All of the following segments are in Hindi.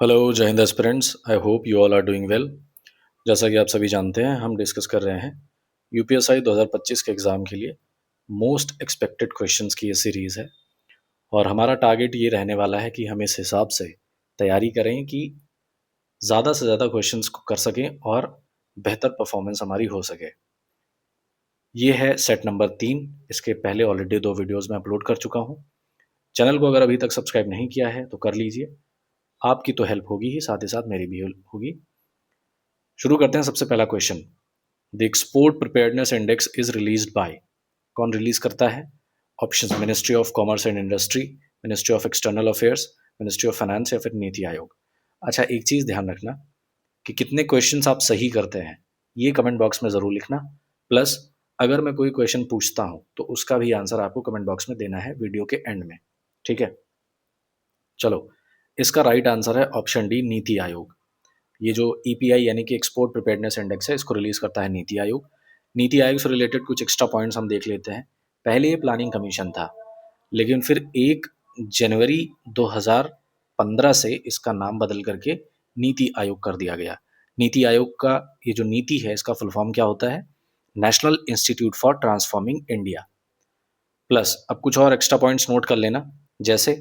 हेलो जय हिंद aspirants, I hope you all are doing well. जैसा कि आप सभी जानते हैं, हम डिस्कस कर रहे हैं यूपीएसआई 2025 के एग्ज़ाम के लिए मोस्ट एक्सपेक्टेड क्वेश्चंस की ये सीरीज़ है। और हमारा टारगेट ये रहने वाला है कि हम इस हिसाब से तैयारी करें कि ज़्यादा से ज़्यादा क्वेश्चंस को कर सकें और बेहतर परफॉर्मेंस हमारी हो सके। ये है सेट नंबर 3। इसके पहले ऑलरेडी 2 वीडियोज़ मैं अपलोड कर चुका हूँ। चैनल को अगर अभी तक सब्सक्राइब नहीं किया है तो कर लीजिए। आपकी तो हेल्प होगी ही, साथ ही साथ मेरी भी हेल्प होगी। शुरू करते हैं। सबसे पहला question, the export preparedness index is released by. कौन रिलीज करता है? Option, ministry of commerce and industry, ministry of external affairs, ministry of finance या फिर नीति आयोग। अच्छा, एक चीज ध्यान रखना कि कितने क्वेश्चंस आप सही करते हैं ये कमेंट बॉक्स में जरूर लिखना। प्लस अगर मैं कोई क्वेश्चन पूछता हूं तो उसका भी आंसर आपको कमेंट बॉक्स में देना है वीडियो के एंड में। ठीक है, चलो। इसका राइट आंसर है ऑप्शन डी, नीति आयोग। ये जो ईपीआई यानी कि एक्सपोर्ट प्रिपेयर्डनेस इंडेक्स है, इसको रिलीज करता है नीति आयोग। नीति आयोग से रिलेटेड कुछ एक्स्ट्रा पॉइंट्स हम देख लेते हैं। पहले ये प्लानिंग कमीशन था, लेकिन फिर 1 जनवरी 2015 से इसका नाम बदल करके नीति आयोग कर दिया गया। नीति आयोग का ये जो नीति है, इसका फुल फॉर्म क्या होता है? National institute for transforming India. Plus अब कुछ और एक्स्ट्रा पॉइंट्स नोट कर लेना, जैसे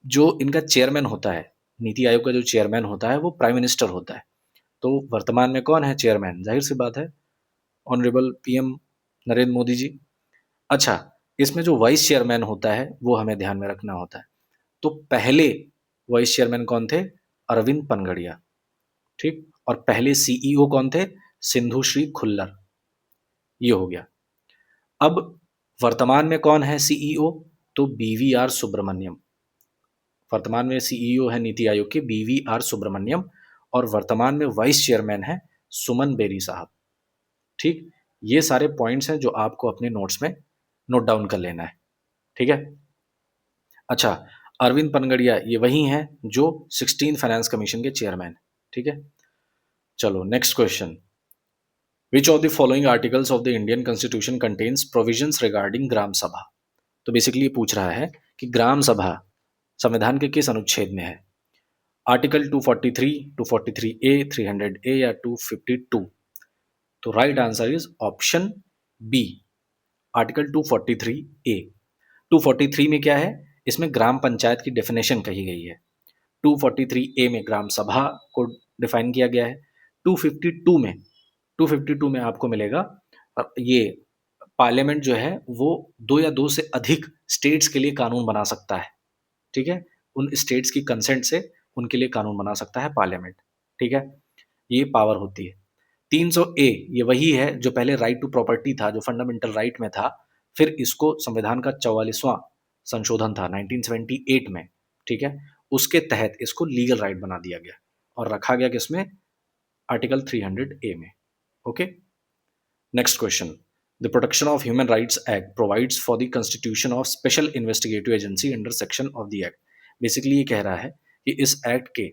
जो इनका चेयरमैन होता है, नीति आयोग का जो चेयरमैन होता है वो प्राइम मिनिस्टर होता है। तो वर्तमान में कौन है चेयरमैन? जाहिर सी बात है, ऑनरेबल पीएम नरेंद्र मोदी जी। अच्छा, इसमें जो वाइस चेयरमैन होता है वो हमें ध्यान में रखना होता है। तो पहले वाइस चेयरमैन कौन थे? अरविंद पनगड़िया। ठीक, और पहले सीईओ कौन थे? सिंधु श्री खुल्लर। ये हो गया। अब वर्तमान में कौन है सीईओ? तो बीवीआर सुब्रमण्यम। वर्तमान में सीईओ है नीति आयोग के बीवीआर सुब्रमण्यम, और वर्तमान में वाइस चेयरमैन है सुमन बेरी साहब। ठीक, ये सारे पॉइंट्स हैं जो आपको अपने नोट्स में नोट डाउन कर लेना है। ठीक है। अच्छा, अरविंद पनगड़िया ये वही हैं जो 16 फाइनेंस कमीशन के चेयरमैन। ठीक है, चलो next question. Which of the following articles of the Indian constitution contains provisions regarding Gram Sabha? तो बेसिकली ये पूछ रहा है कि ग्राम सभा संविधान के किस अनुच्छेद में है? आर्टिकल 243, 243 ए, 300 ए या 252? तो right answer is option B, article 243 A. 243 में क्या है? इसमें ग्राम पंचायत की डेफिनेशन कही गई है। 243 ए में ग्राम सभा को डिफाइन किया गया है। 252 में 252 में आपको मिलेगा ये पार्लियामेंट जो है वो 2 या 2 से अधिक स्टेट्स के लिए कानून बना सकता है। ठीक है, उन स्टेट्स की कंसेंट से उनके लिए कानून बना सकता है पार्लियामेंट। ठीक है, ये पावर होती है। 300 ए ये वही है जो पहले राइट टू प्रॉपर्टी था, जो फंडामेंटल राइट में था। फिर इसको संविधान का 44वां संशोधन था 1978 में। ठीक है, उसके तहत इसको लीगल राइट बना दिया गया और रखा गया किसमें? आर्टिकल 300 ए में। Okay, next question. The protection of human rights act provides for the constitution of special investigative agency under section of the act. Basically ये कह रहा है कि इस एक्ट के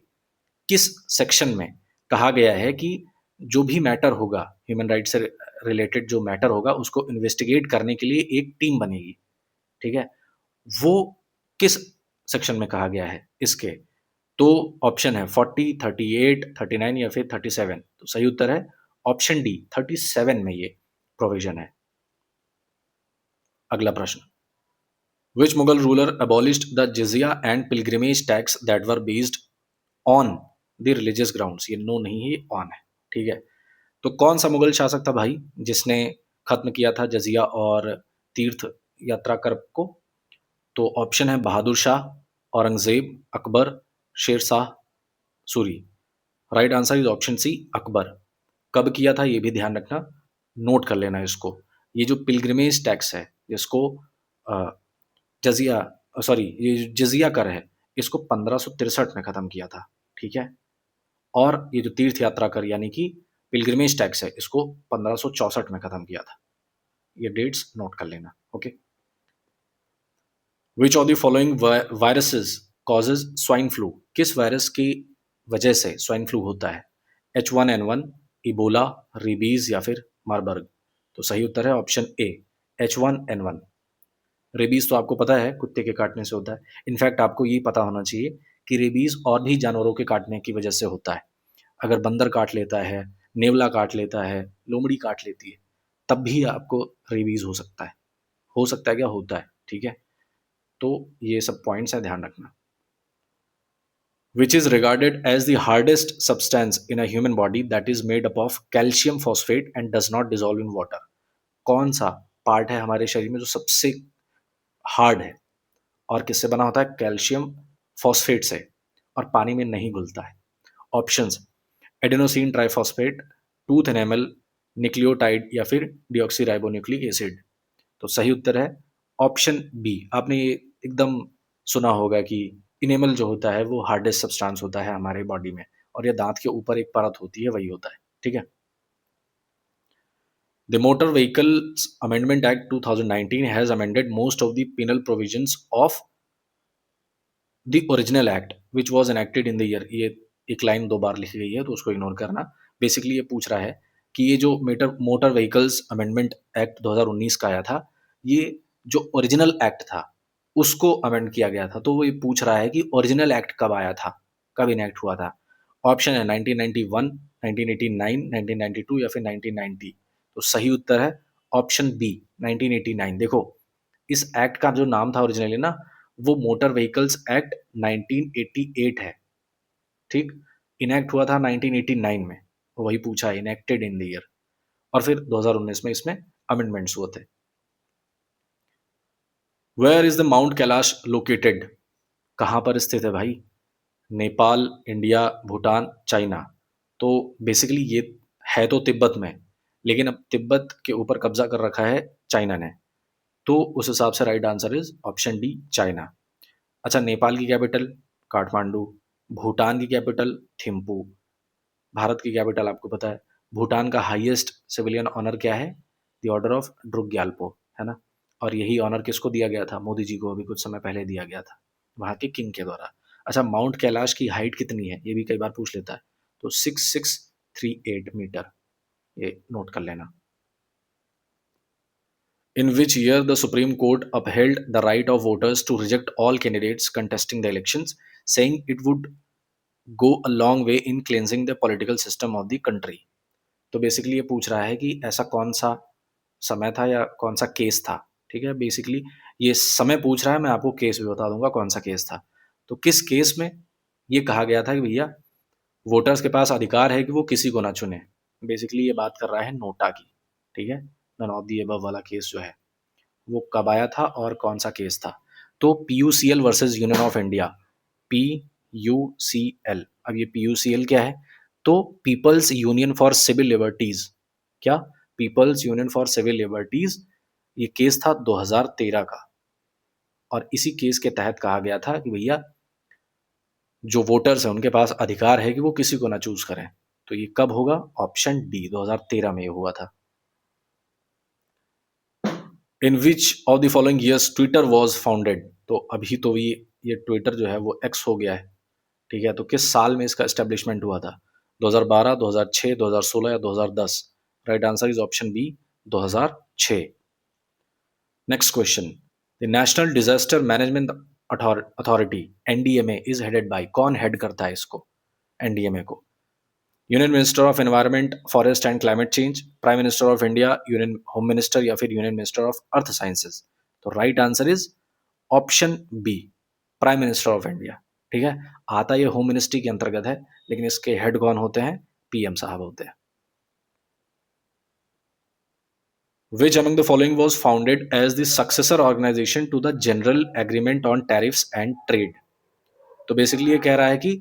किस सेक्शन में कहा गया है कि जो भी मैटर होगा, ह्यूमन राइट से रिलेटेड जो मैटर होगा, उसको इन्वेस्टिगेट करने के लिए एक टीम बनेगी। ठीक है, वो किस सेक्शन में कहा गया है इसके? तो ऑप्शन है 40, 38, 39 या फिर 37। तो सही उत्तर है ऑप्शन डी, 37 में ये प्रोविजन है। अगला प्रश्न, which Mughal ruler abolished the jizya and pilgrimage tax that were based on the religious grounds? ये नो नहीं है, ऑन है। ठीक है, तो कौन सा मुगल शासक था भाई जिसने खत्म किया था जजिया और तीर्थ यात्रा कर को? तो ऑप्शन है Bahadur Shah, Aurangzeb, Akbar, Sher Shah Suri. Right answer is option C, Akbar. कब किया था ये भी ध्यान रखना, नोट कर लेना इसको। ये जो पिलग्रिमेज टैक्स है, जिसको जजिया सॉरी ये जो जजिया कर है, इसको 1563 में खत्म किया था। ठीक है, और ये जो तीर्थ यात्रा कर यानी कि पिलग्रिमेज टैक्स है, इसको 1564 में खत्म किया था। ये डेट्स नोट कर लेना। Okay, which of the following viruses causes swine flu? किस वायरस की वजह से स्वाइन फ्लू होता है? H1N1, इबोला, रेबीज या फिर मारबर्ग? तो सही उत्तर है ऑप्शन ए, H1N1। रेबीज तो आपको पता है कुत्ते के काटने से होता है। इनफैक्ट आपको ये पता होना चाहिए कि रेबीज और भी जानवरों के काटने की वजह से होता है। अगर बंदर काट लेता है, नेवला काट लेता है, लोमड़ी काट लेती है, तब भी आपको रेबीज हो सकता है। हो सकता है क्या, होता है, ठीक है। तो ये सब पॉइंट्स है, ध्यान रखना। Which is regarded as the hardest substance in a human body that is made up of calcium phosphate and does not dissolve in water। कौन सा पार्ट है हमारे शरीर में जो सबसे हार्ड है और किससे बना होता है? कैल्शियम फॉस्फेट से, और पानी में नहीं घुलता है। Options: adenosine triphosphate, tooth enamel, nucleotide या फिर डिऑक्सीराइबोन्यूक्लिक एसिड। तो सही उत्तर है ऑप्शन बी। आपने ये एकदम सुना होगा कि इनेमल जो होता है वो हार्डेस्ट सब्सटेंस होता है हमारे बॉडी में, और ये दांत के ऊपर एक परत होती है, वही होता है, ठीक है। The Motor Vehicles Amendment Act 2019 has amended most of the penal provisions of the original act which was enacted in the year। ये एक लाइन दो बार लिखी गई है तो उसको इग्नोर करना। बेसिकली ये पूछ रहा है कि ये जो मोटर व्हीकल्स अमेंडमेंट एक्ट 2019 का आया था, ये जो ओरिजिनल एक्ट था उसको अमेंड किया गया था। तो वो ये पूछ रहा है कि ओरिजिनल एक्ट कब आया था, कब इनेक्ट हुआ था। ऑप्शन है 1991, 1989, 1992 या फिर 1990। तो सही उत्तर है ऑप्शन बी 1989। देखो, इस एक्ट का जो नाम था ओरिजिनली ना, वो मोटर व्हीकल्स एक्ट 1988 है, ठीक। इनेक्ट हुआ था 1989 में, वही पूछा है इनेक्टेड इन द ईयर, और फिर 2019 में इसमें अमेंडमेंट्स हुए थे। Where is the Mount Kailash located? कहाँ पर स्थित है भाई? Nepal, India, Bhutan, China. तो बेसिकली ये है तो तिब्बत में, लेकिन अब तिब्बत के ऊपर कब्जा कर रखा है चाइना ने, तो उस हिसाब से right answer is option D, China. अच्छा, नेपाल की कैपिटल काठमांडू, भूटान की कैपिटल थिम्पू, भारत की कैपिटल आपको पता है। भूटान का हाईएस्ट सिविलियन ऑनर क्या है? The order of Druk Gyalpo, है ना। और यही ऑनर किसको दिया गया था? मोदी जी को अभी कुछ समय पहले दिया गया था, वहाँ के किंग के द्वारा। अच्छा, माउंट कैलाश की हाइट कितनी है? ये भी कई बार पूछ लेता है। तो 6638 मीटर, ये नोट कर लेना। In which year the Supreme Court upheld the right of voters to reject all candidates contesting the elections, saying it would go a long way in cleansing the political system of the country। तो बेसिकली ये पूछ रहा है कि ऐसा कौन सा समय था या कौन सा केस था, ठीक है। बेसिकली ये समय पूछ रहा है, मैं आपको केस भी बता दूंगा कौन सा केस था। तो किस केस में ये कहा गया था कि भैया वोटर्स के पास अधिकार है कि वो किसी को ना चुने? बेसिकली ये बात कर रहा है नोटा की, ठीक है। नन ऑफ दी अबव वाला केस जो है वो कब आया था और कौन सा केस था? तो PUCL versus union of India, PUCL। अब ये PUCL क्या है? तो people's union for civil liberties. क्या? People's union for civil liberties. ये केस था 2013 का, और इसी केस के तहत कहा गया था कि भैया जो वोटर्स हैं उनके पास अधिकार है कि वो किसी को ना चूज करें। तो ये कब होगा? ऑप्शन डी, 2013 में ये हुआ था। In which of the following years Twitter was founded? तो अभी तो ये ट्विटर जो है वो एक्स हो गया है, ठीक है। तो किस साल में इसका एस्टेब्लिशमेंट हुआ था? 2012, 2006, 2016 या 2010? Right answer is option B, 2006। Next question, the national disaster management authority NDMA is headed by, कौन हेड करता है इसको, NDMA को? Union minister of environment, forest and climate change, prime minister of India, union home minister या फिर union minister of earth sciences? तो right answer is option B, prime minister of India, ठीक है। आता ये होम मिनिस्ट्री के अंतर्गत है, लेकिन इसके हेड कौन होते हैं? PM साहब होते हैं। Which among the following was founded as the successor organization to the General Agreement on Tariffs and Trade? तो बेसिकली ये कह रहा है कि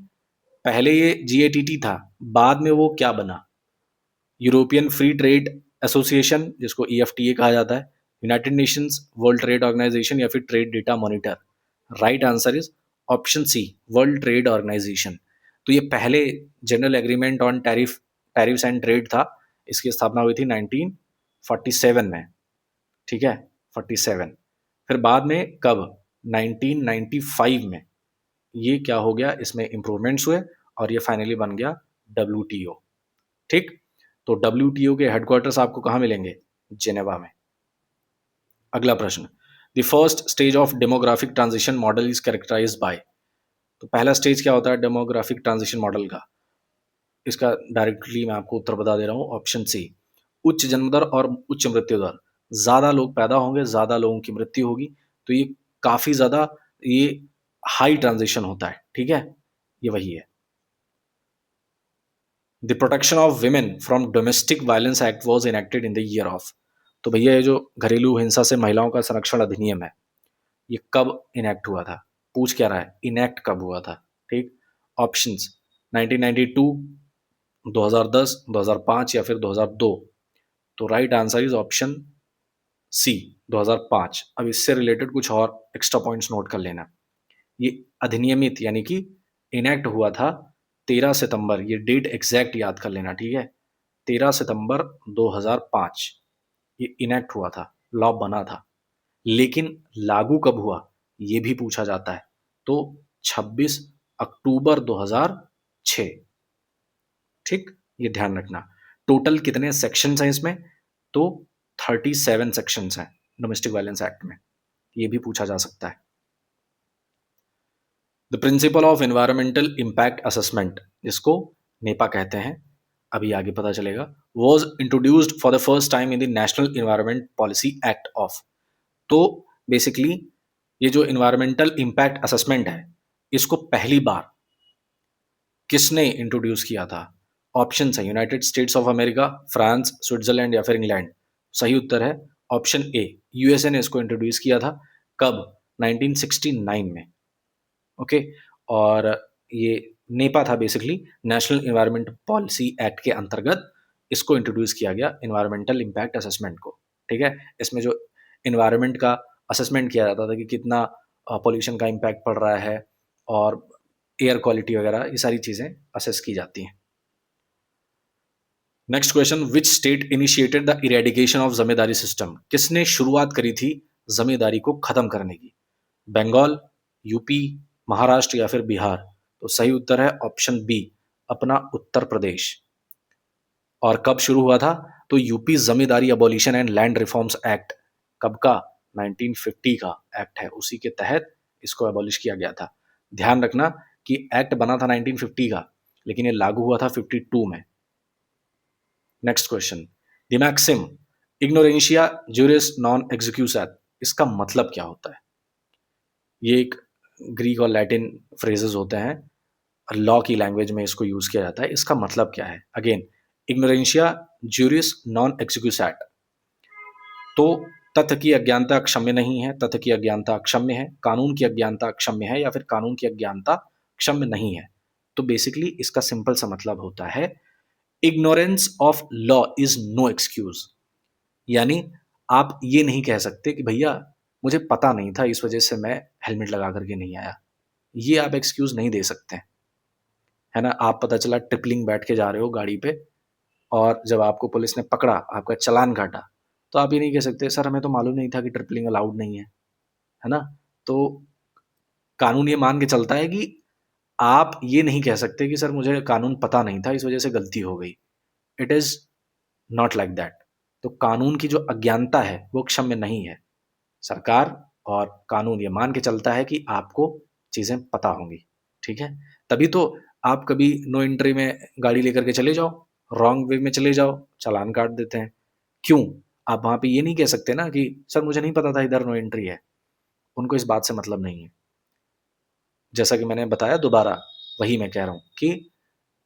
पहले ये GATT था, बाद में वो क्या बना? यूरोपियन फ्री ट्रेड एसोसिएशन, जिसको EFTA कहा जाता है, United Nations, world trade organisation या फिर trade data monitor? Right answer is option C, world trade organisation. तो ये पहले general agreement on tariffs and trade था, इसकी स्थापना हुई थी 1947 में, ठीक है, 47। फिर बाद में कब? 1995 में ये क्या हो गया, इसमें इंप्रूवमेंट्स हुए और ये फाइनली बन गया WTO, ठीक। तो WTO के हेडक्वार्टर्स आपको कहाँ मिलेंगे? जेनेवा में। अगला प्रश्न, the first stage of demographic transition model is characterised by? तो पहला स्टेज क्या होता है डेमोग्राफिक ट्रांजिशन मॉडल का? इसका डायरेक्टली मैं आपको उत्तर बता दे रहा हूँ, ऑप्शन सी, उच्च जन्म दर और उच्च मृत्यु दर। ज़्यादा लोग पैदा होंगे, ज़्यादा लोगों की मृत्यु होगी, तो ये काफ़ी ज़्यादा ये हाई ट्रांजिशन होता है, ठीक है? ये वही है। The protection of women from domestic violence act was enacted in the year of. तो भैया ये जो घरेलू हिंसा से महिलाओं का संरक्षण अधिनियम है, ये कब इनेक्ट हुआ था? पूछ क्या रहा है, इनेक्ट कब हुआ था? ठीक, ऑप्शंस 1992, 2010, 2005 या फिर 2002। तो right answer is option C, 2005। अब इससे रिलेटेड कुछ और एक्स्ट्रा पॉइंट्स नोट कर लेना। ये अधिनियमित यानी कि इनेक्ट हुआ था 13 सितंबर, ये डेट एग्जैक्ट याद कर लेना, ठीक है? 13 सितंबर 2005 ये इनेक्ट हुआ था, लॉ बना था। लेकिन लागू कब हुआ ये भी पूछा जाता है, तो 26 अक्टूबर 2006। ठीक, ये ध्यान रखना। टोटल कितने सेक्शंस हैं इसमें? तो 37 सेक्शंस हैं डोमेस्टिक वायलेंस एक्ट में, ये भी पूछा जा सकता है। The principle of environmental impact assessment, जिसको नेपा कहते हैं, अभी आगे पता चलेगा, was introduced for the first time in the national environment policy act of. तो बेसिकली ये जो इन्वायरमेंटल इम्पैक्ट असेसमेंट है, इसको पहली बार किसने इंट्रोड्यूस किया था? ऑप्शन है United states of America, France, Switzerland या फिर इंग्लैंड। सही उत्तर है ऑप्शन ए, यूएसए ने इसको इंट्रोड्यूस किया था। कब? 1969 में। ओके, और ये नेपा था basically, national environment policy act के अंतर्गत इसको इंट्रोड्यूस किया गया इन्वायरमेंटल इम्पैक्ट असेसमेंट को। ठीक है, इसमें जो इन्वायरमेंट का असेसमेंट किया जाता था कि कितना पॉल्यूशन का इम्पैक्ट पड़ रहा है और एयर क्वालिटी वगैरह, ये सारी चीज़ें असेस की जाती हैं। Next question, which state initiated the eradication of zamindari system? किसने शुरुआत करी थी जमींदारी को खत्म करने की? बंगाल, यूपी, महाराष्ट्र या फिर बिहार? तो सही उत्तर है ऑप्शन बी, अपना उत्तर प्रदेश। और कब शुरू हुआ था? तो UP zamindari abolition and land reforms act, कब का? 1950 का एक्ट है, उसी के तहत इसको अबॉलिश किया गया था। ध्यान रखना कि एक्ट बना था 1950 का, लेकिन ये लागू हुआ था 52 में। Next question, the maxim ignorantia juris non excusat, इसका मतलब क्या होता है? ये एक ग्रीक और लैटिन फ्रेजेस होते हैं, लॉ की लैंग्वेज में इसको यूज किया जाता है। इसका मतलब क्या है? अगेन, इग्नोरेंशिया ज्यूरिस नॉन एक्सिक्यूसाट, तो तथ्य की अज्ञानता क्षम्य नहीं है, तथ्य की अज्ञानता क्षम्य है, कानून की अज्ञानता क्षम्य है या फिर कानून की अज्ञानता क्षम्य नहीं है। तो बेसिकली इसका सिंपल सा मतलब होता है, ignorance of law is no excuse. यानी आप ये नहीं कह सकते कि भैया मुझे पता नहीं था, इस वजह से मैं हेलमेट लगा करके नहीं आया, ये आप एक्सक्यूज नहीं दे सकते, है ना? आप पता चला ट्रिपलिंग बैठ के जा रहे हो गाड़ी पे, और जब आपको पुलिस ने पकड़ा, आपका चालान काटा, तो आप ये नहीं कह सकते सर हमें तो मालूम नहीं था कि ट्रिपलिंग अलाउड नहीं है ना? तो कानून ये मान के चलता है कि आप ये नहीं कह सकते कि सर मुझे कानून पता नहीं था, इस वजह से गलती हो गई। It is not like that. तो कानून की जो अज्ञानता है वो क्षम्य नहीं है। सरकार और कानून ये मान के चलता है कि आपको चीजें पता होंगी, ठीक है? तभी तो आप कभी नो एंट्री में गाड़ी लेकर के चले जाओ, रॉन्ग वे में चले जाओ, चालान काट देते हैं। क्यों? आप वहां पे ये नहीं कह सकते ना कि सर मुझे नहीं पता था इधर नो एंट्री है। उनको इस बात से मतलब नहीं है। जैसा कि मैंने बताया, दोबारा वही मैं कह रहा हूं कि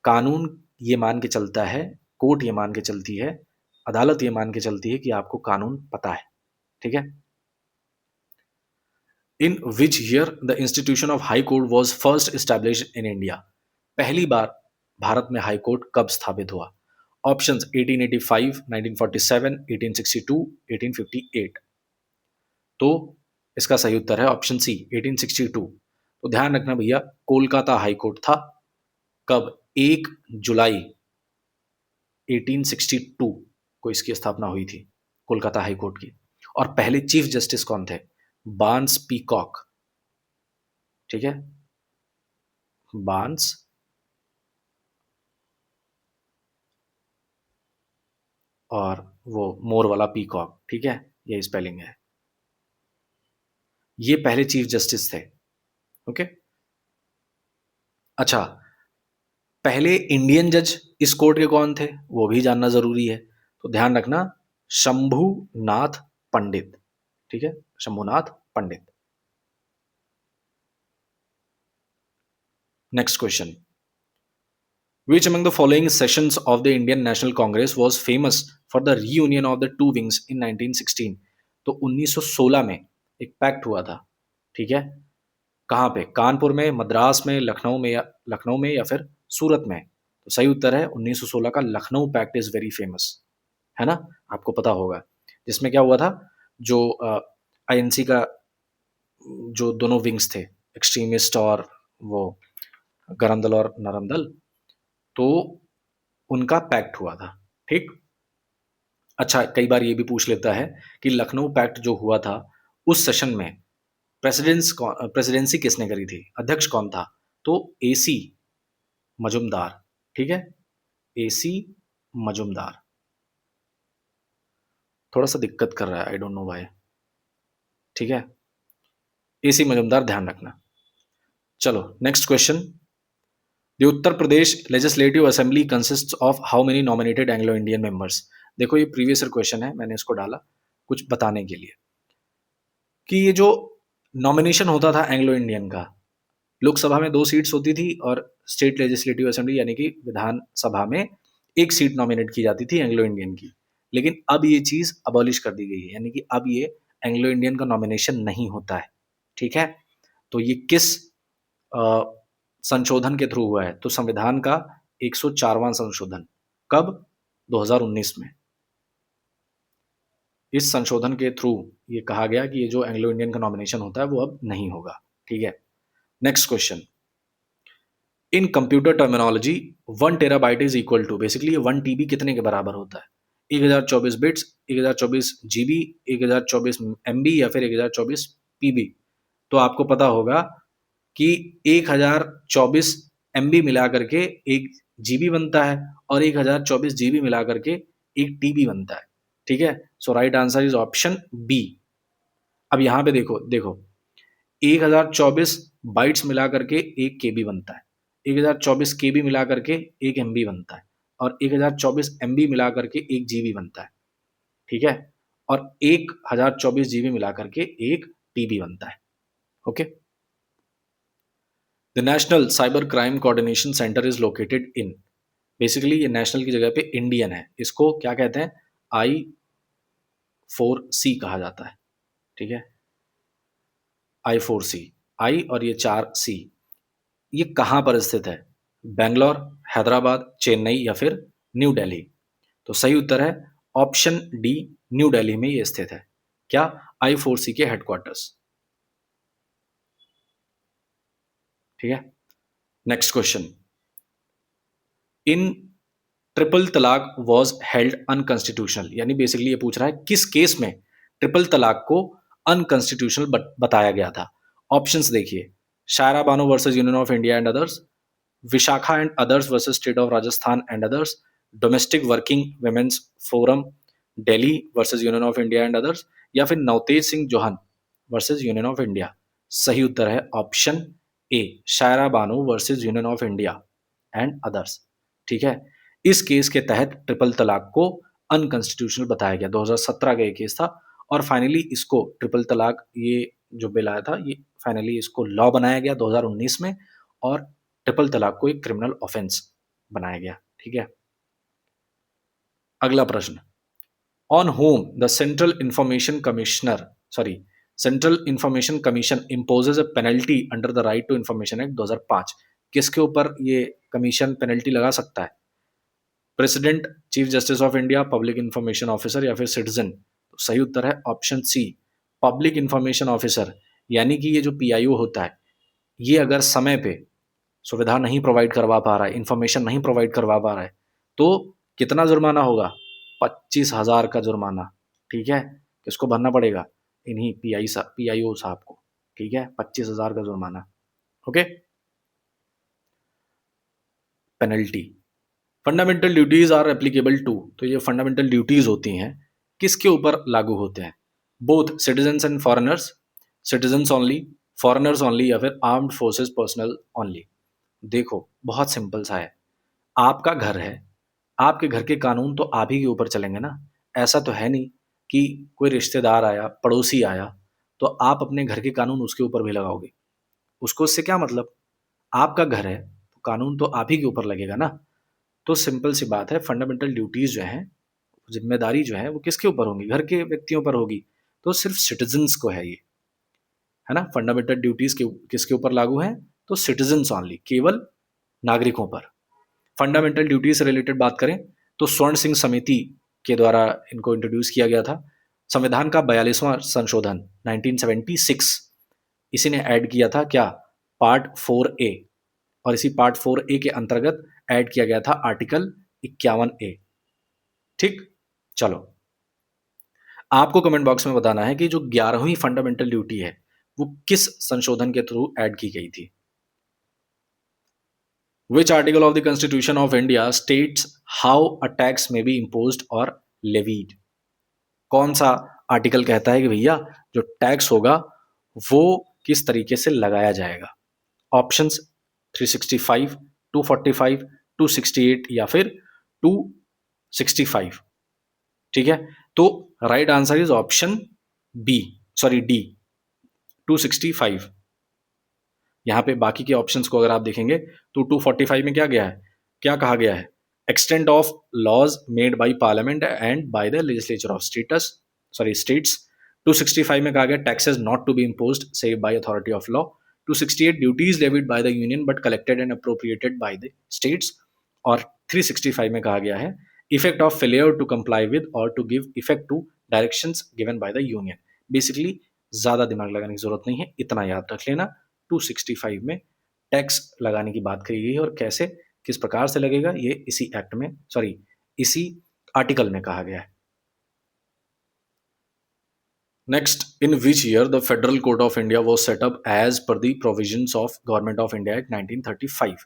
कानून ये मान के चलता है, कोर्ट ये मान के चलती है, अदालत ये मान के चलती है कि आपको कानून पता है, ठीक है? In which year the institution of high court was first establish in India? पहली बार भारत में हाई कोर्ट कब स्थापित हुआ? ऑप्शंस 1885, 1947, 1862, 1858। तो इसका सही उत्तर है ऑप्शन सी, 1862। तो ध्यान रखना भैया, कोलकाता हाई कोर्ट था। कब? 1 जुलाई 1862 को इसकी स्थापना हुई थी, कोलकाता हाई कोर्ट की। और पहले चीफ जस्टिस कौन थे? बार्न्स पीकॉक, ठीक है? बार्न्स और वो मोर वाला पीकॉक, ठीक है? ये स्पेलिंग है। ये पहले चीफ जस्टिस थे, ओके? अच्छा, पहले इंडियन जज इस कोर्ट के कौन थे वो भी जानना जरूरी है, तो ध्यान रखना, शंभुनाथ पंडित। ठीक है, Shambhunath Pandit. Next question, which among the following sessions of the Indian National Congress was famous for the reunion of the two wings in 1916? तो 1916 में एक पैक्ट हुआ था। ठीक है, कहाँ पे? कानपुर में, मद्रास में, लखनऊ में या फिर सूरत में? तो सही उत्तर है 1916 का Lucknow pact is very famous, है ना, आपको पता होगा। जिसमें क्या हुआ था, जो आईएनसी का जो दोनों विंग्स थे, एक्सट्रीमिस्ट और वो गरम दल और नरम दल, तो उनका पैक्ट हुआ था। ठीक, अच्छा, कई बार ये भी पूछ लेता है कि लखनऊ पैक्ट जो हुआ था उस सेशन में प्रेसिडेंसी किसने करी थी, अध्यक्ष कौन था? तो एसी मजुमदार। ठीक है, एसी मजुमदार। थोड़ा सा दिक्कत कर रहा है, आई डोंट नो व्हाई। ठीक है, एसी मजुमदार, ध्यान रखना। चलो next question, the Uttar Pradesh legislative assembly consist of how many nominated Anglo Indian members? देखो ये प्रीवियस क्वेश्चन है, मैंने इसको डाला कुछ बताने के लिए कि ये जो नॉमिनेशन होता था एंग्लो इंडियन का, लोकसभा में 2 सीट्स होती थी और स्टेट लेजिस्लेटिव असेंबली यानी कि विधानसभा में 1 सीट नॉमिनेट की जाती थी एंग्लो इंडियन की। लेकिन अब ये चीज अबॉलिश कर दी गई है, यानी कि अब ये एंग्लो इंडियन का नॉमिनेशन नहीं होता है। ठीक है, तो ये किस संशोधन के थ्रू हुआ है? तो संविधान का 104वां संशोधन। कब? 2019 में। इस संशोधन के थ्रू ये कहा गया कि ये जो एंग्लो इंडियन का नॉमिनेशन होता है वो अब नहीं होगा। ठीक है, next question, in computer terminology 1 terabyte is equal to, basically 1 TB कितने के बराबर होता है? 1024 बिट्स, 1024 जीबी, 1024 एमबी या फिर 1024 पीबी? तो आपको पता होगा कि 1024 एमबी मिला करके 1 जीबी बनता है और 1024 जीबी मिला करके 1 टीबी बनता है। ठीक है, so right answer is option B. अब यहां पे देखो देखो, 1024 बाइट्स मिला करके 1 केबी बनता है, 1024 केबी मिला करके 1 एमबी बनता है और 1024 एमबी मिला करके 1 जीबी बनता है। ठीक है, और 1024 जीबी मिला करके 1 टीबी बनता है। Okay, the national cyber crime coordination centre is located in, basically ये नेशनल की जगह पे इंडियन है, इसको क्या कहते हैं? I4C कहा जाता है। ठीक है, I4C, आई और ये 4 C, ये कहां पर स्थित है? बेंगलोर, हैदराबाद, चेन्नई या फिर न्यू दिल्ली? तो सही उत्तर है ऑप्शन डी, न्यू दिल्ली में ये स्थित है। क्या? I4C के हेडक्वार्टर्स। ठीक है, नेक्स्ट क्वेश्चन, इन ट्रिपल तलाक वॉज हेल्ड अनकॉन्स्टिट्यूशनल, यानी बेसिकली ये पूछ रहा है किस केस में ट्रिपल तलाक को अनकॉन्स्टिट्यूशनल बताया गया था? ऑप्शंस देखिए, Shayara Bano versus union of India and others, Vishakha and others versus state of Rajasthan and others, domestic working women's forum Delhi versus union of India and others, या फिर Navtej Singh Johar versus union of India? सही उत्तर है option A, Shayara Bano versus union of India and others. ठीक है, इस केस के तहत ट्रिपल तलाक को अनकॉन्स्टिट्यूशनल बताया गया, 2017 का ये केस था और फाइनली इसको ट्रिपल तलाक, ये जो बिल आया था, ये फाइनली इसको लॉ बनाया गया 2019 में और ट्रिपल तलाक को एक क्रिमिनल ऑफेंस बनाया गया। ठीक है, अगला प्रश्न, on whom the central information commission imposes a penalty under the right to information act 2005? किसके ऊपर ये कमीशन पेनल्टी लगा सकता है? President, chief justice of India, public information officer या फिर सिटीजन? तो सही उत्तर है option C, public information officer. यानी कि ये जो पीआईओ होता है, ये अगर समय पे सुविधा नहीं प्रोवाइड करवा पा रहा है, इंफॉर्मेशन नहीं प्रोवाइड करवा पा रहा है, तो कितना जुर्माना होगा? 25,000 का जुर्माना। ठीक है, किसको भरना पड़ेगा? इन्हीं पीआईओ साहब को। ठीक है, 25,000 का जुर्माना। Okay, penalty. Fundamental duties are applicable to, तो ये फंडामेंटल ड्यूटीज होती हैं किसके ऊपर लागू होते हैं? Both citizens and foreigners, citizens only, foreigners only या फिर आर्म्ड फोर्सेस पर्सनल ओनली? देखो बहुत सिंपल सा है, आपका घर है, आपके घर के कानून तो आप ही के ऊपर चलेंगे ना। ऐसा तो है नहीं कि कोई रिश्तेदार आया, पड़ोसी आया, तो आप अपने घर के कानून उसके ऊपर भी लगाओगे। उसको उससे क्या मतलब? आपका घर है, तो कानून तो आप ही के ऊपर लगेगा ना। तो सिंपल सी बात है, फंडामेंटल ड्यूटीज़ जो हैं, ज़िम्मेदारी जो है वो किसके ऊपर होंगी? घर के व्यक्तियों पर होगी। तो सिर्फ़ सिटिज़न्स को है ये, है ना? फंडामेंटल ड्यूटीज़ किसके ऊपर लागू हैं? तो सिटिज़न्स ओनली, केवल नागरिकों पर। फंडामेंटल ड्यूटी से रिलेटेड बात करें तो स्वर्ण सिंह समिति के द्वारा इनको इंट्रोड्यूस किया गया था। संविधान का 42वां संशोधन 1976 इसी ने ऐड किया था क्या? Part 4A। और इसी पार्ट 4A के अंतर्गत ऐड किया गया था आर्टिकल 51A। ठीक, चलो आपको कमेंट बॉक्स में बताना है कि जो 11वीं फंडामेंटल ड्यूटी है वो किस संशोधन के थ्रू ऐड की गई थी। Which article of the Constitution of India states how a tax may be imposed or levied? कौन सा आर्टिकल कहता है कि भैया जो टैक्स होगा वो किस तरीके से लगाया जाएगा? ऑप्शंस 365, 245, 268 या फिर 265। ठीक है, तो right answer is option B, sorry D, 265। यहाँ पे बाकी के ऑप्शंस को अगर आप देखेंगे तो 245 में क्या गया है, क्या कहा गया है? Extent of laws made by parliament and by the legislature of states. 265 में कहा गया taxes not to be imposed save by authority of law. 268 duties levied by the union but collected and appropriated by the states. और 365 में कहा गया है effect of failure to comply with or to give effect to directions given by the union. Basically ज्यादा दिमाग लगाने की जरूरत नहीं है, इतना याद रख लेना। 265 में टैक्स लगाने की बात कही गई है और कैसे, किस प्रकार से लगेगा, ये इसी एक्ट में, सॉरी इसी आर्टिकल में कहा गया है। Next, in which year the federal court of India was set up as per the provisions of government of India act 1935।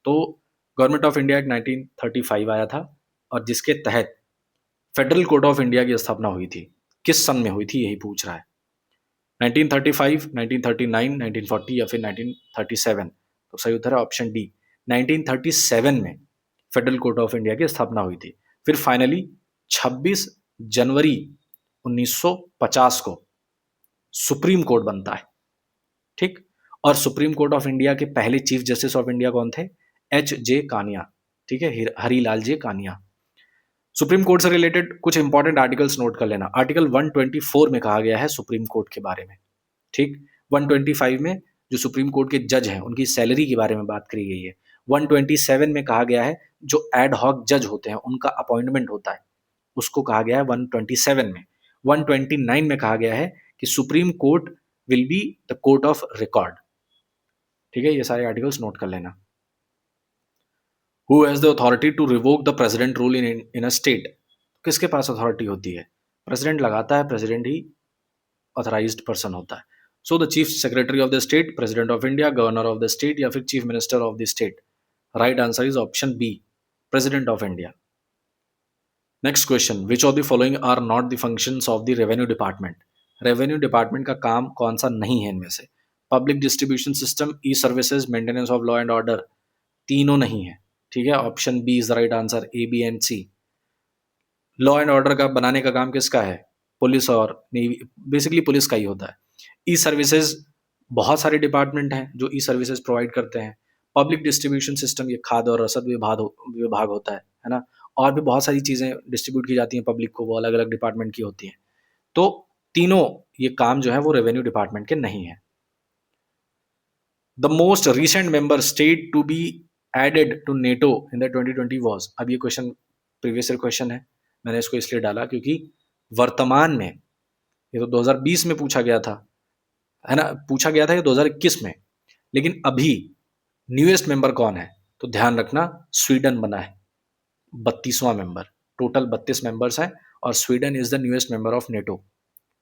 तो गवर्नमेंट ऑफ इंडिया एक्ट 1935 आया था और जिसके तहत फेडरल कोर्ट ऑफ इंडिया की स्थापना हुई थी। किस सन में हुई थी यही पूछ रहा है। 1935, 1939, 1940 या फिर 1937? तो सही उत्तर है ऑप्शन डी, 1937 में फेडरल कोर्ट ऑफ इंडिया की स्थापना हुई थी। फिर फाइनली 26 जनवरी 1950 को सुप्रीम कोर्ट बनता है। ठीक, और सुप्रीम कोर्ट ऑफ इंडिया के पहले चीफ जस्टिस ऑफ इंडिया कौन थे? H.J. कानिया। ठीक है, हरीलाल जे कानिया। सुप्रीम कोर्ट से रिलेटेड कुछ इंपॉर्टेंट आर्टिकल्स नोट कर लेना। आर्टिकल 124 में कहा गया है सुप्रीम कोर्ट के बारे में। ठीक, 125 में जो सुप्रीम कोर्ट के जज हैं उनकी सैलरी के बारे में बात करी गई है। 127 में कहा गया है जो एड हॉक जज होते हैं उनका अपॉइंटमेंट होता है, उसको कहा गया है 127 में। 129 में कहा गया है कि supreme court will be the court of record. ठीक है, ये सारे आर्टिकल्स नोट कर लेना। Who has the authority to revoke the president rule in a state? किसके पास अथॉरिटी होती है? प्रेसिडेंट लगाता है, प्रेसिडेंट ही ऑथराइज्ड पर्सन होता है। So the chief secretary of the state, president of India, governor of the state या फिर chief minister of the state? Right answer is option B, president of India. Next question, which of the following are not the functions of the revenue department? Revenue department का काम कौन सा नहीं है इनमें से? Public distribution system, E services, maintenance of law and order? तीनों नहीं है। ठीक है, option B is the right answer, A B and C. Law and order का बनाने का काम किसका है? पुलिस और नेवी, बेसिकली पुलिस का ही होता है। ई सर्विसेज, बहुत सारे डिपार्टमेंट हैं जो ई सर्विसेज प्रोवाइड करते हैं। पब्लिक डिस्ट्रीब्यूशन सिस्टम, ये खाद्य और रसद विभाग होता है ना। और भी बहुत सारी चीज़ें डिस्ट्रीब्यूट की जाती हैं पब्लिक को, वो अलग अलग डिपार्टमेंट की होती हैं। तो तीनों ये काम जो है वो रेवेन्यू डिपार्टमेंट के नहीं है। The most recent member state to be added to NATO in the 2020 was? अब ये क्वेश्चन प्रीवियस ईयर क्वेश्चन है, मैंने इसको इसलिए डाला क्योंकि वर्तमान में, ये तो 2020 में पूछा गया था, है ना, पूछा गया था ये 2021 में, लेकिन अभी न्यूएस्ट मेंबर कौन है? तो ध्यान रखना, स्वीडन बना है 32वां मेंबर। टोटल 32 मेंबर्स हैं और Sweden is the newest member of NATO.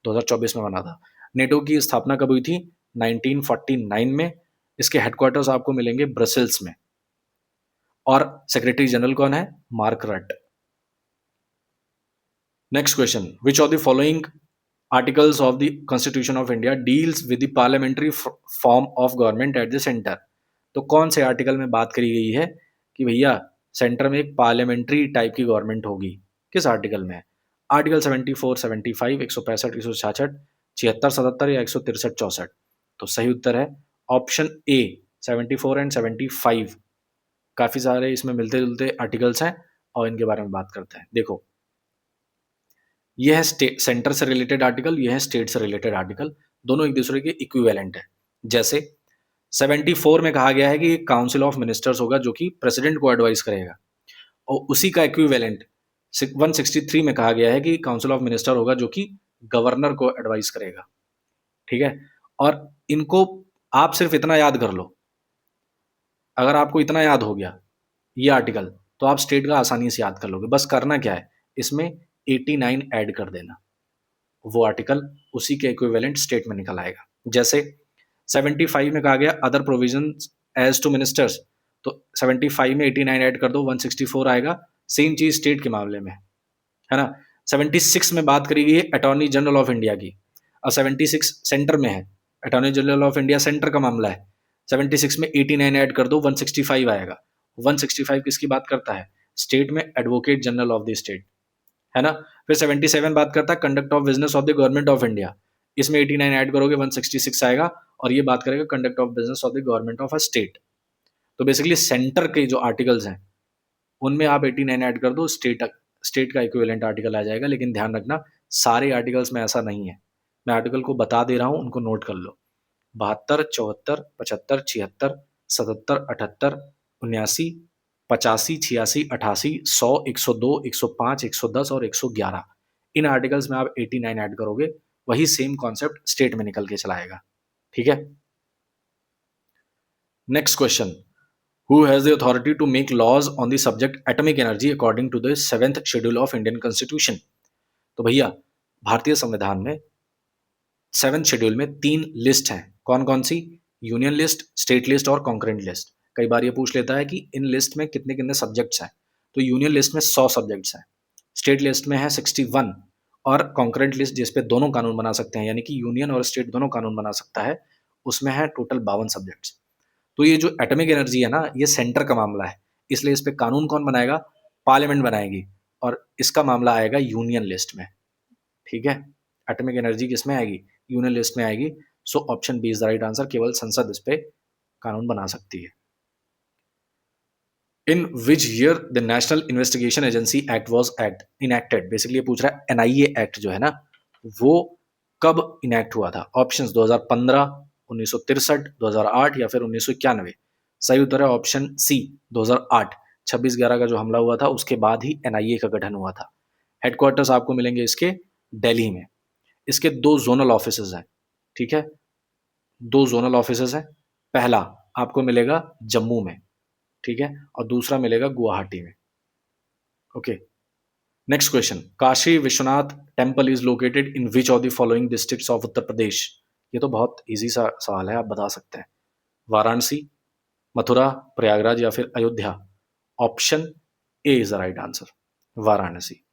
2024 में बना था। नेटो की स्थापना कब हुई थी? 1949 में। इसके हेडक्वार्टर्स आपको मिलेंगे ब्रसेल्स में। और सेक्रेटरी जनरल कौन है? मार्क रट। Next question, which of the following articles of the constitution of India deals with the parliamentary form of government at the centre? तो कौन से आर्टिकल में बात करी गई है कि भैया सेंटर में एक पार्लियामेंट्री टाइप की गवर्नमेंट होगी? किस आर्टिकल में? आर्टिकल 74, 75, 165, 166, 76, 77 या 163, 64? तो सही उत्तर है ऑप्शन ए, 74 एंड 75। काफी सारे इसमें मिलते जुलते आर्टिकल्स हैं और इनके बारे में बात करते हैं। देखो, ये है स्टेट सेंटर से रिलेटेड आर्टिकल, ये है स्टेट से रिलेटेड आर्टिकल, दोनों एक दूसरे के इक्विवेलेंट है। जैसे 74 में कहा गया है कि काउंसिल ऑफ मिनिस्टर्स होगा जो कि प्रेसिडेंट को एडवाइस करेगा, और उसी का इक्विवेलेंट 163 में कहा गया है कि काउंसिल ऑफ मिनिस्टर होगा जो कि गवर्नर को एडवाइस करेगा। ठीक है, और इनको आप सिर्फ इतना याद कर लो, अगर आपको इतना याद हो गया ये आर्टिकल, तो आप स्टेट का आसानी से याद कर लोगे। बस करना क्या है, इसमें 89 ऐड कर देना, वो आर्टिकल उसी के इक्विवेलेंट स्टेट में निकल आएगा। जैसे 75 में कहा गया other provision as to ministers, तो 75 में 89 ऐड कर दो, 164 आएगा। सेम चीज स्टेट के मामले में है ना। 76 में बात करी गई है अटॉर्नी जनरल ऑफ इंडिया की, और 76 सेंटर में है, attorney general of India centre का मामला है। 76 में 89 ऐड कर दो, 165 आएगा। 165 किसकी बात करता है? स्टेट में advocate general of the state, है ना। फिर 77 बात करता है conduct of business of the government of India, इसमें 89 ऐड करोगे 166 आएगा, और ये बात करेगा conduct of business of the government of a state. तो बेसिकली सेंटर के जो आर्टिकल्स हैं उनमें आप 89 ऐड कर दो, स्टेट का इक्विवेलेंट आर्टिकल आ जाएगा। लेकिन ध्यान रखना, सारे आर्टिकल्स में ऐसा नहीं है, मैं आर्टिकल को बता दे रहा हूं, उनको नोट कर लो। 72, 74, 75, 76, 77, 78, 79, 85, 86, 88, 100, 102, 105, 110 और 111, इन आर्टिकल्स में आप 89 ऐड करोगे, वही सेम कॉन्सेप्ट स्टेट में निकल के चलाएगा। ठीक है, next question, who has the authority to make laws on the subject atomic energy according to the 7th schedule of Indian Constitution? तो भैया भारतीय संविधान में 7th शेड्यूल में 3 लिस्ट हैं, कौन कौन सी? यूनियन लिस्ट, स्टेट लिस्ट और कॉन्करेंट लिस्ट। कई बार ये पूछ लेता है कि इन लिस्ट में कितने कितने सब्जेक्ट्स हैं, तो यूनियन लिस्ट में 100 सब्जेक्ट्स हैं, स्टेट लिस्ट में है 61, और कॉन्करेंट लिस्ट जिसपे दोनों कानून बना सकते हैं, यानी कि यूनियन और स्टेट दोनों कानून बना सकता है, उसमें है टोटल 52 सब्जेक्ट्स। तो ये जो एटॉमिक एनर्जी है ना, ये सेंटर का मामला है, इसलिए इस पे कानून कौन बनाएगा? पार्लियामेंट बनाएगी, और इसका मामला आएगा यूनियन लिस्ट में। ठीक है, एटॉमिक एनर्जी किस में आएगी? यूनियन लिस्ट में आएगी। So option B is the right answer, केवल संसद इस पे कानून बना सकती है। In which year the national investigation agency act was act enacted? Basically ये पूछ रहा है एनआईए एक्ट जो है ना, वो कब इनएक्ट हुआ था? ऑप्शंस 2015, 1963, 2008 या फिर 1991। सही उत्तर है ऑप्शन सी, 2008। 26/11 का जो हमला हुआ था उसके बाद ही एनआईए का गठन हुआ था। हेडक्वार्टर्स आपको मिलेंगे इसके दिल्ली में। इसके 2 जोनल ऑफिसेज हैं। ठीक है, 2 जोनल ऑफिसेज हैं। पहला आपको मिलेगा जम्मू में, ठीक है, और दूसरा मिलेगा गुवाहाटी में। Okay, next question, Kashi Vishwanath temple is located in which of the following districts of Uttar Pradesh? ये तो बहुत इजी सा सवाल है, आप बता सकते हैं। वाराणसी, मथुरा, प्रयागराज या फिर Ayodhya? Option A is the right answer, Varanasi.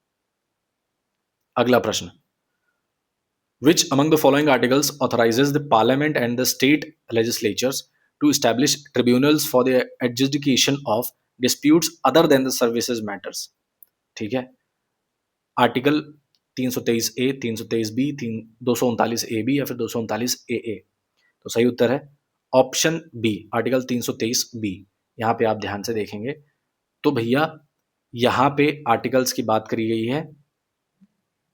अगला प्रश्न, which among the following articles authorizes the parliament and the state legislatures to establish tribunals for the adjudication of disputes other than the services matters? ठीक है, article 323 A, 323 B, 239 A B या फिर 239 ए। तो सही उत्तर है ऑप्शन बी, आर्टिकल 323 बी। यहाँ पे आप ध्यान से देखेंगे तो भैया यहाँ पे आर्टिकल्स की बात करी गई है।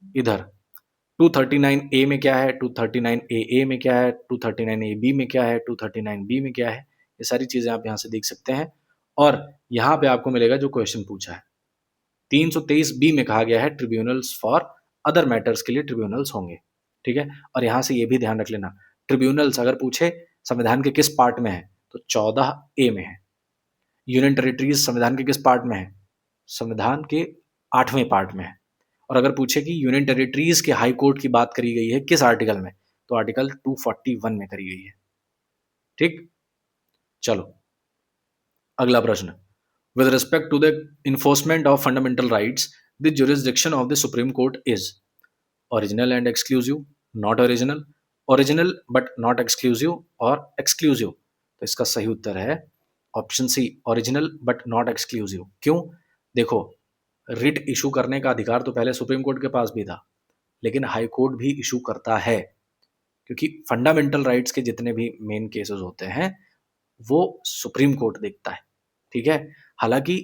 इधर 239 ए में क्या है, 239 ए में क्या है, 239 ए बी में क्या है, 239 बी में क्या है, ये सारी चीजें आप यहाँ से देख सकते हैं। और यहाँ पे आपको मिलेगा जो क्वेश्चन पूछा है 323 बी में कहा गया है ट्रिब्यूनल्स फॉर अदर मैटर्स के लिए ट्रिब्यूनल्स होंगे। ठीक है, और यहाँ से ये भी ध्यान रख लेना, ट्रिब्यूनल्स अगर पूछे संविधान के किस पार्ट में है तो 14 ए में है। यूनियन टेरिटरीज संविधान के किस पार्ट में है? संविधान के 8वें पार्ट में है। और अगर पूछे कि यूनियन टेरिटरीज के हाई कोर्ट की बात करी गई है किस आर्टिकल में, तो आर्टिकल 241 में करी गई है। ठीक, चलो अगला प्रश्न, with respect to the enforcement of fundamental rights the jurisdiction of the supreme court is original and exclusive, not original, original but not exclusive, और एक्सक्लूसिव? तो इसका सही उत्तर है option C original but not exclusive. क्यों? देखो, रिट इशू करने का अधिकार तो पहले सुप्रीम कोर्ट के पास भी था, लेकिन हाई कोर्ट भी इशू करता है, क्योंकि फंडामेंटल राइट्स के जितने भी मेन केसेस होते हैं वो सुप्रीम कोर्ट देखता है। ठीक है, हालांकि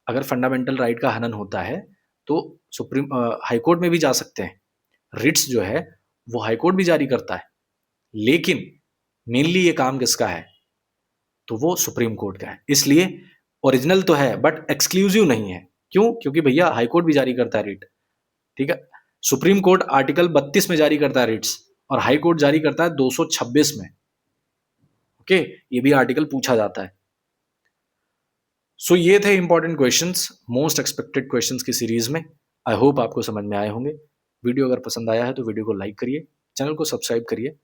अगर फंडामेंटल राइट का हनन होता है तो सुप्रीम हाई कोर्ट में भी जा सकते हैं। रिट्स जो है वो हाई कोर्ट भी जारी करता है, लेकिन मेनली ये काम किसका है? तो वो सुप्रीम कोर्ट का है। इसलिए ओरिजिनल तो है बट एक्सक्लूसिव नहीं है। क्यों? क्योंकि भैया हाई कोर्ट भी जारी करता है रिट। ठीक है, सुप्रीम कोर्ट आर्टिकल 32 में जारी करता है रिट्स और हाई कोर्ट जारी करता है 226 में। ओके, ये भी आर्टिकल पूछा जाता है। सो ये थे important questions, most expected questions की सीरीज में। आई होप आपको समझ में आए होंगे। वीडियो अगर पसंद आया है तो वीडियो को लाइक करिए, चैनल को सब्सक्राइब करिए।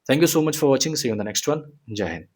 Thank you so much for watching, see you in the next one. जय हिंद।